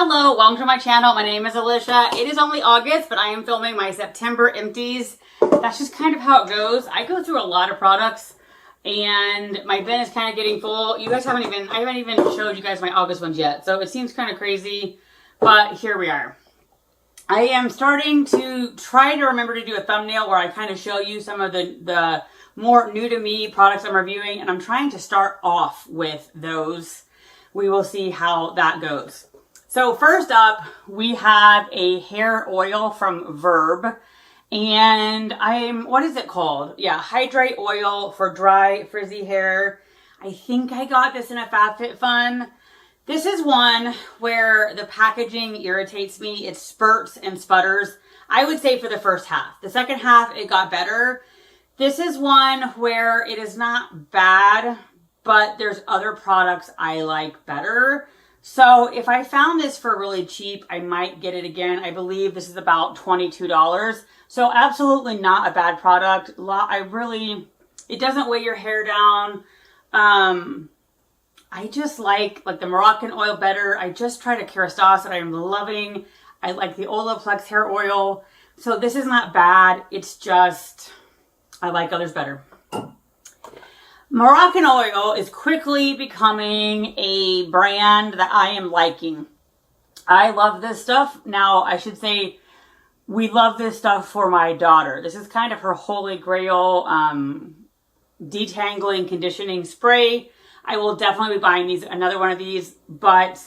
Hello, welcome to my channel. My name is Alicia. It is only August, but I am filming my September empties. That's just kind of how it goes. I go through a lot of products and my bin is kind of getting full. You guys I haven't even showed you guys my August ones yet. So it seems kind of crazy, but here we are. I am starting to try to remember to do a thumbnail where I kind of show you some of the more new to me products I'm reviewing, and I'm trying to start off with those. We will see how that goes. So first up, we have a hair oil from Verb, and what is it called? Yeah, Hydrate Oil for dry, frizzy hair. I think I got this in a FabFitFun. This is one where the packaging irritates me. It spurts and sputters. I would say for the first half. The second half, it got better. This is one where it is not bad, but there's other products I like better. So if I found this for really cheap, I might get it again. I believe this is about $22. So absolutely not a bad product. It doesn't weigh your hair down. I just like the Moroccan oil better. I just tried a Kerastase that I'm loving. I like the Olaplex hair oil. So this is not bad. It's just, I like others better. Moroccan oil is quickly becoming a brand that I am liking. I love this stuff. Now, I should say we love this stuff for my daughter. This is kind of her holy grail detangling conditioning spray. I will definitely be buying another one of these, but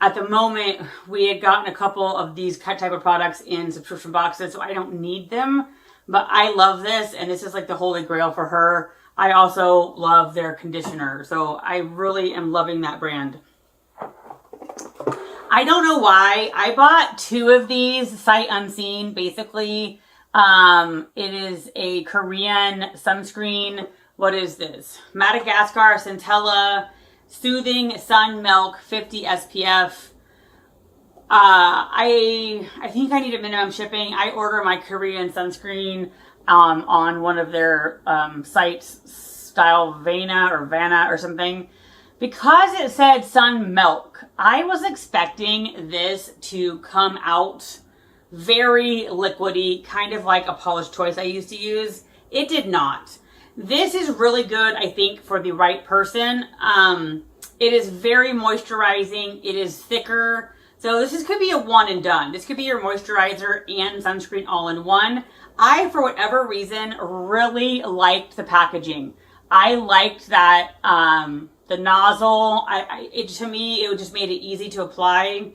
at the moment we had gotten a couple of these type of products in subscription boxes, so I don't need them, but I love this, and this is like the holy grail for her. I also love their conditioner, so I really am loving that brand. I don't know why. I bought two of these sight unseen. Basically, it is a Korean sunscreen. What is this? Madagascar Centella Soothing Sun Milk 50 SPF. I think I need a minimum shipping. I order my Korean sunscreen on one of their sites, style Vana or something. Because it said Sun Milk, I was expecting this to come out very liquidy, kind of like a Paula's Choice I used to use. It did not. This is really good, I think, for the right person. It is very moisturizing. It is thicker. So this could be a one and done. This could be your moisturizer and sunscreen all in one. I, for whatever reason, really liked the packaging. I liked that the nozzle. To me, it just made it easy to apply.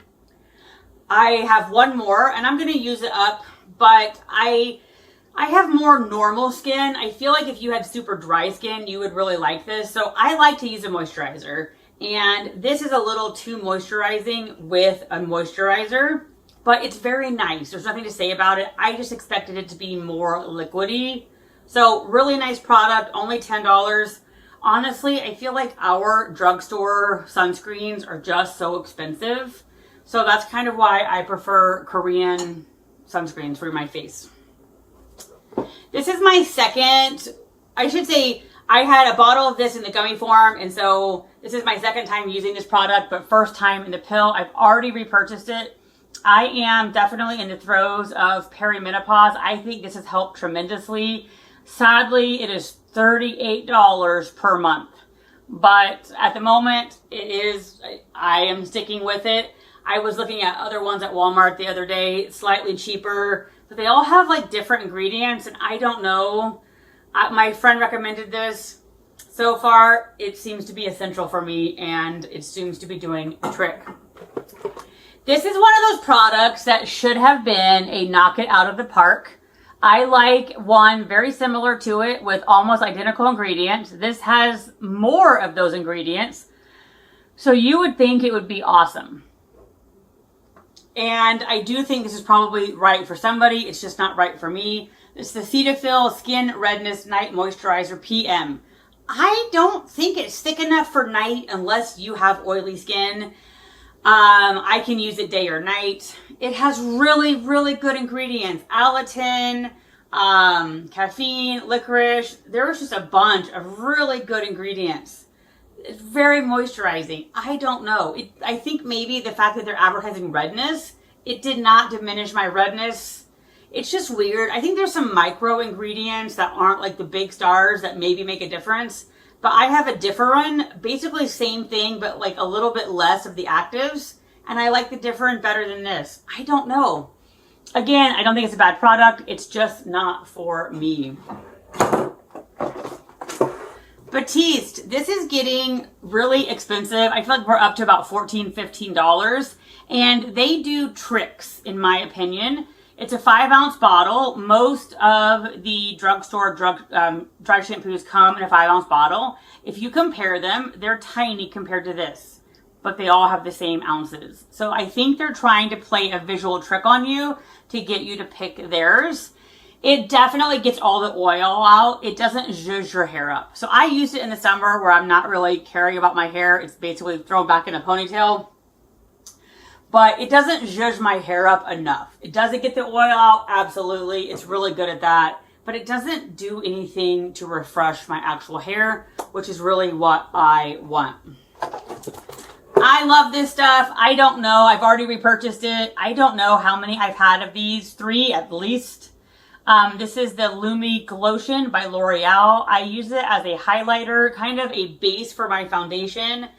I have one more, and I'm going to use it up, but I have more normal skin. I feel like if you had super dry skin, you would really like this. So I like to use a moisturizer, and this is a little too moisturizing with a moisturizer. But it's very nice. There's nothing to say about it. I just expected it to be more liquidy. So really nice product, only $10. Honestly, I feel like our drugstore sunscreens are just so expensive. So that's kind of why I prefer Korean sunscreens for my face. This is my second, I should say, I had a bottle of this in the gummy form, and so this is my second time using this product, but first time in the pill. I've already repurchased it. I am definitely in the throes of perimenopause. I think this has helped tremendously. Sadly, it is $38 per month. But at the moment, I am sticking with it. I was looking at other ones at Walmart the other day, slightly cheaper. But they all have like different ingredients, and I don't know. My friend recommended this. So far, it seems to be essential for me, and it seems to be doing the trick. This is one of those products that should have been a knock it out of the park. I like one very similar to it with almost identical ingredients. This has more of those ingredients. So you would think it would be awesome. And I do think this is probably right for somebody. It's just not right for me. It's the Cetaphil Skin Redness Night Moisturizer PM. I don't think it's thick enough for night unless you have oily skin. I can use it day or night. It has really, really good ingredients. Alatin, caffeine, licorice. There was just a bunch of really good ingredients. It's very moisturizing. I don't know. I think maybe the fact that they're advertising redness, it did not diminish my redness. It's just weird. I think there's some micro ingredients that aren't like the big stars that maybe make a difference. But I have a Differin, basically same thing, but like a little bit less of the actives. And I like the Differin better than this. I don't know. Again, I don't think it's a bad product. It's just not for me. Batiste, this is getting really expensive. I feel like we're up to about $14, $15. And they do tricks, in my opinion. It's a 5-ounce bottle. Most of the drugstore dry shampoos come in a 5-ounce bottle. If you compare them, they're tiny compared to this, but they all have the same ounces. So I think they're trying to play a visual trick on you to get you to pick theirs. It definitely gets all the oil out. It doesn't zhuzh your hair up. So I used it in the summer where I'm not really caring about my hair. It's basically thrown back in a ponytail. But it doesn't zhuzh my hair up enough. It doesn't get the oil out, absolutely. It's really good at that. But it doesn't do anything to refresh my actual hair, which is really what I want. I love this stuff. I don't know. I've already repurchased it. I don't know how many I've had of these. 3 at least. This is the Lumi Glotion by L'Oreal. I use it as a highlighter, kind of a base for my foundation.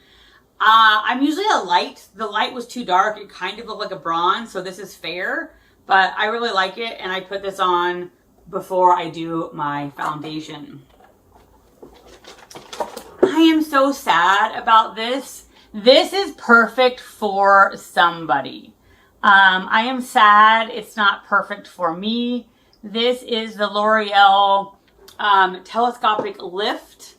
I'm usually a light. The light was too dark. It kind of looked like a bronze, so this is fair. But I really like it, and I put this on before I do my foundation. I am so sad about this. This is perfect for somebody. I am sad it's not perfect for me. This is the L'Oreal Telescopic Lift.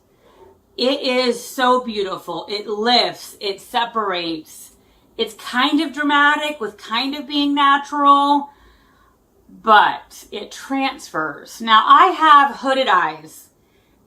It is so beautiful. It lifts, it separates. It's kind of dramatic with kind of being natural, but it transfers. Now I have hooded eyes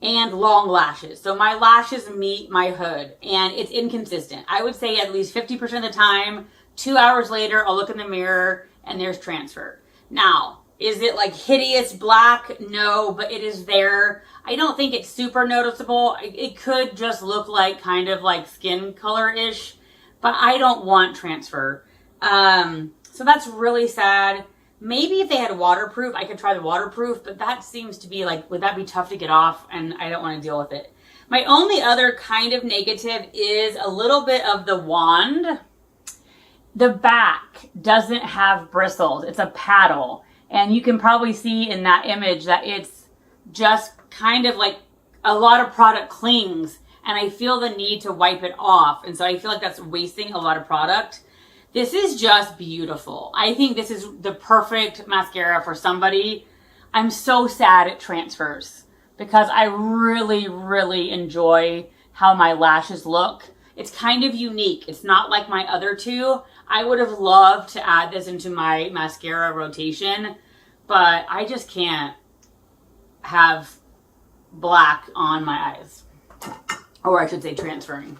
and long lashes. So my lashes meet my hood and it's inconsistent. I would say at least 50% of the time, 2 hours later, I'll look in the mirror and there's transfer. Now, is it like hideous black? No, but it is there. I don't think it's super noticeable. It could just look like kind of like skin color-ish, but I don't want transfer. So that's really sad. Maybe if they had waterproof, I could try the waterproof, but that seems to be like, would that be tough to get off? And I don't want to deal with it. My only other kind of negative is a little bit of the wand. The back doesn't have bristles. It's a paddle. And you can probably see in that image that it's just kind of like a lot of product clings and I feel the need to wipe it off. And so I feel like that's wasting a lot of product. This is just beautiful. I think this is the perfect mascara for somebody. I'm so sad it transfers because I really, really enjoy how my lashes look. It's kind of unique. It's not like my other two. I would have loved to add this into my mascara rotation, but I just can't have black on my eyes. Or I should say transferring.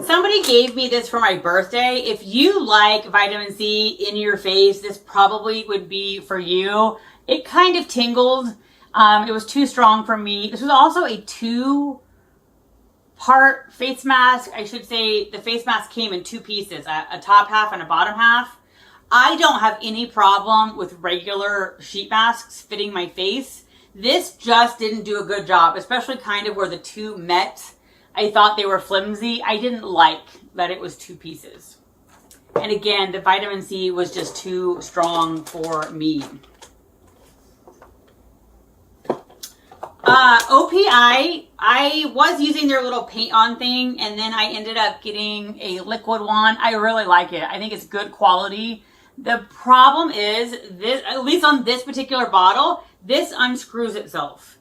Somebody gave me this for my birthday. If you like vitamin C in your face, this probably would be for you. It kind of tingled. It was too strong for me. This was also a 2-part face mask. I should say the face mask came in 2 pieces, a top half and a bottom half. I don't have any problem with regular sheet masks fitting my face. This just didn't do a good job, especially kind of where the 2 met. I thought they were flimsy. I didn't like that it was 2 pieces. And again, the vitamin C was just too strong for me. OPI, I was using their little paint on thing and then I ended up getting a liquid one. I really like it. I think it's good quality. The problem is this, at least on this particular bottle, this unscrews itself.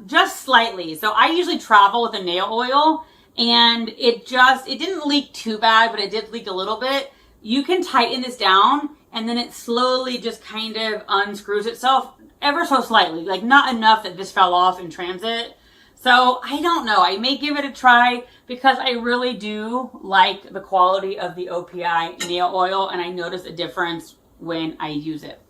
Just slightly. So I usually travel with a nail oil and it didn't leak too bad, but it did leak a little bit. You can tighten this down and then it slowly just kind of unscrews itself ever so slightly, like not enough that this fell off in transit. So I don't know. I may give it a try because I really do like the quality of the OPI nail oil and I notice a difference when I use it.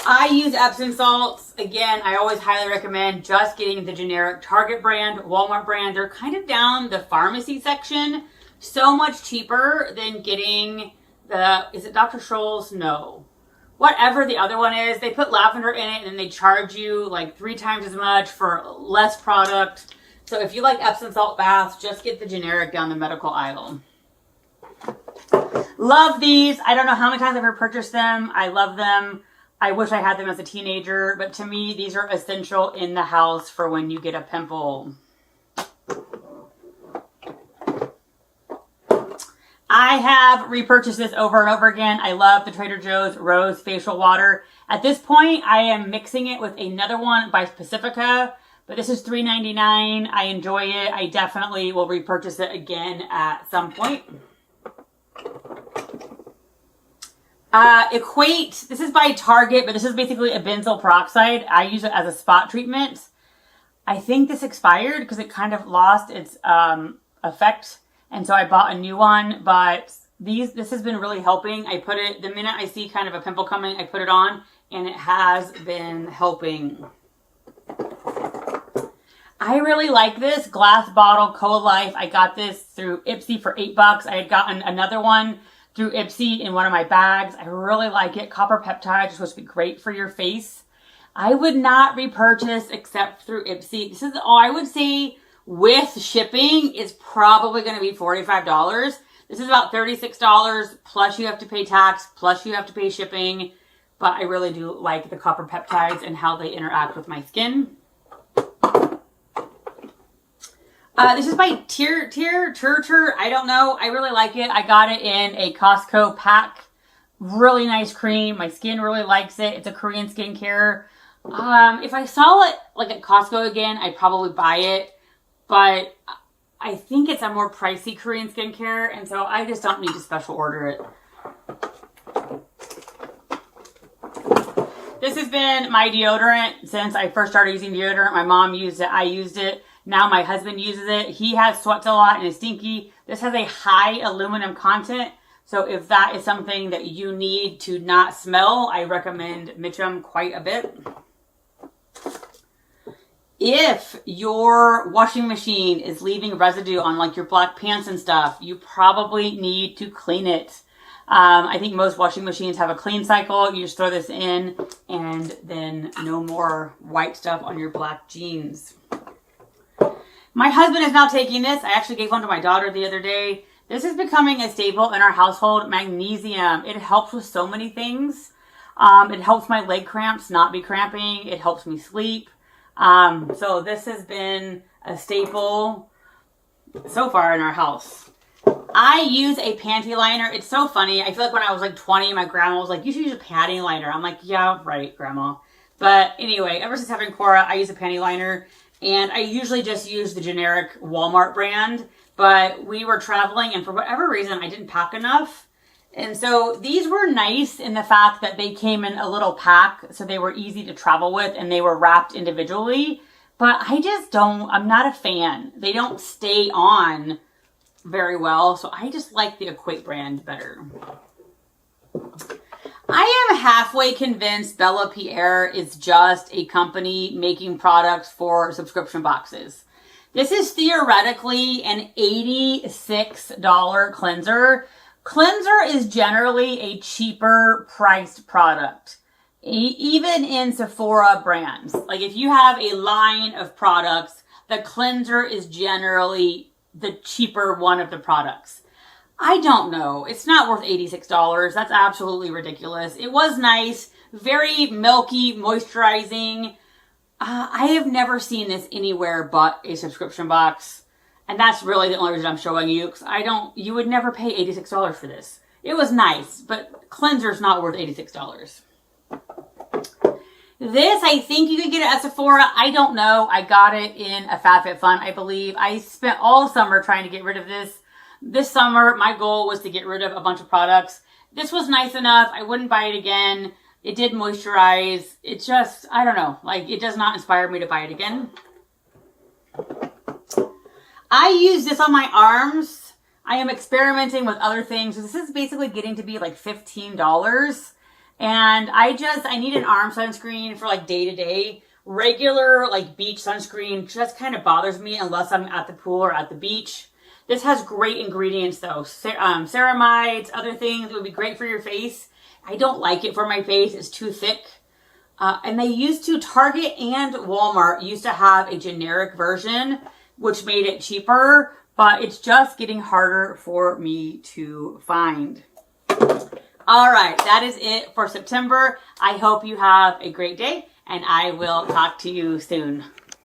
I use Epsom salts. Again, I always highly recommend just getting the generic Target brand, Walmart brand. They're kind of down the pharmacy section. So much cheaper than getting the, is it Dr. Scholl's? No. Whatever the other one is, they put lavender in it and then they charge you like 3 times as much for less product. So if you like Epsom salt baths, just get the generic down the medical aisle. Love these. I don't know how many times I've ever purchased them. I love them. I wish I had them as a teenager, but to me, these are essential in the house for when you get a pimple. I have repurchased this over and over again. I love the Trader Joe's Rose Facial Water. At this point, I am mixing it with another one by Pacifica, but this is $3.99. I enjoy it. I definitely will repurchase it again at some point. Equate, this is by Target, but this is basically a benzoyl peroxide. I use it as a spot treatment. I think this expired because it kind of lost its effect. And so I bought a new one, but this has been really helping. I put it, the minute I see kind of a pimple coming, I put it on and it has been helping. I really like this glass bottle Co-Life. I got this through Ipsy for $8. I had gotten another one through Ipsy in one of my bags. I really like it. Copper peptide is supposed to be great for your face. I would not repurchase except through Ipsy. This is all I would say. With shipping, it's probably going to be $45. This is about $36, plus you have to pay tax, plus you have to pay shipping. But I really do like the copper peptides and how they interact with my skin. This is by Tier, I don't know. I really like it. I got it in a Costco pack. Really nice cream. My skin really likes it. It's a Korean skincare. If I saw it like at Costco again, I'd probably buy it. But I think it's a more pricey Korean skincare, and so I just don't need to special order it. This has been my deodorant since I first started using deodorant. My mom used it. I used it. Now my husband uses it. He has sweats a lot and is stinky. This has a high aluminum content. So if that is something that you need to not smell, I recommend Mitchum quite a bit. If your washing machine is leaving residue on like your black pants and stuff, you probably need to clean it. I think most washing machines have a clean cycle. You just throw this in and then no more white stuff on your black jeans. My husband is now taking this. I actually gave one to my daughter the other day. This is becoming a staple in our household. Magnesium. It helps with so many things. It helps my leg cramps not be cramping. It helps me sleep. So this has been a staple so far in our house. I use a panty liner. It's so funny. I feel like when I was like 20, my grandma was like, you should use a panty liner. I'm like, yeah, right, grandma. But anyway, ever since having Cora, I use a panty liner. And I usually just use the generic Walmart brand. But we were traveling and for whatever reason, I didn't pack enough. And so these were nice in the fact that they came in a little pack, so they were easy to travel with and they were wrapped individually. But I'm not a fan. They don't stay on very well, so I just like the Equate brand better. I am halfway convinced Bella Pierre is just a company making products for subscription boxes. This is theoretically an $86 cleanser. Cleanser is generally a cheaper priced product, even in Sephora brands. Like if you have a line of products, the cleanser is generally the cheaper one of the products. I don't know. It's not worth $86. That's absolutely ridiculous. It was nice, very milky, moisturizing. I have never seen this anywhere but a subscription box. And that's really the only reason I'm showing you, because you would never pay $86 for this. It was nice, but cleanser's not worth $86. This, I think you can get it at Sephora. I don't know. I got it in a FabFitFun, I believe. I spent all summer trying to get rid of this. This summer, my goal was to get rid of a bunch of products. This was nice enough. I wouldn't buy it again. It did moisturize. It just, I don't know. Like, it does not inspire me to buy it again. I use this on my arms. I am experimenting with other things. This is basically getting to be like $15. And I need an arm sunscreen for like day to day. Regular like beach sunscreen just kind of bothers me unless I'm at the pool or at the beach. This has great ingredients though. Ceramides, other things. It would be great for your face. I don't like it for my face. It's too thick. And Target and Walmart used to have a generic version, which made it cheaper, but it's just getting harder for me to find. All right, that is it for September. I hope you have a great day, and I will talk to you soon.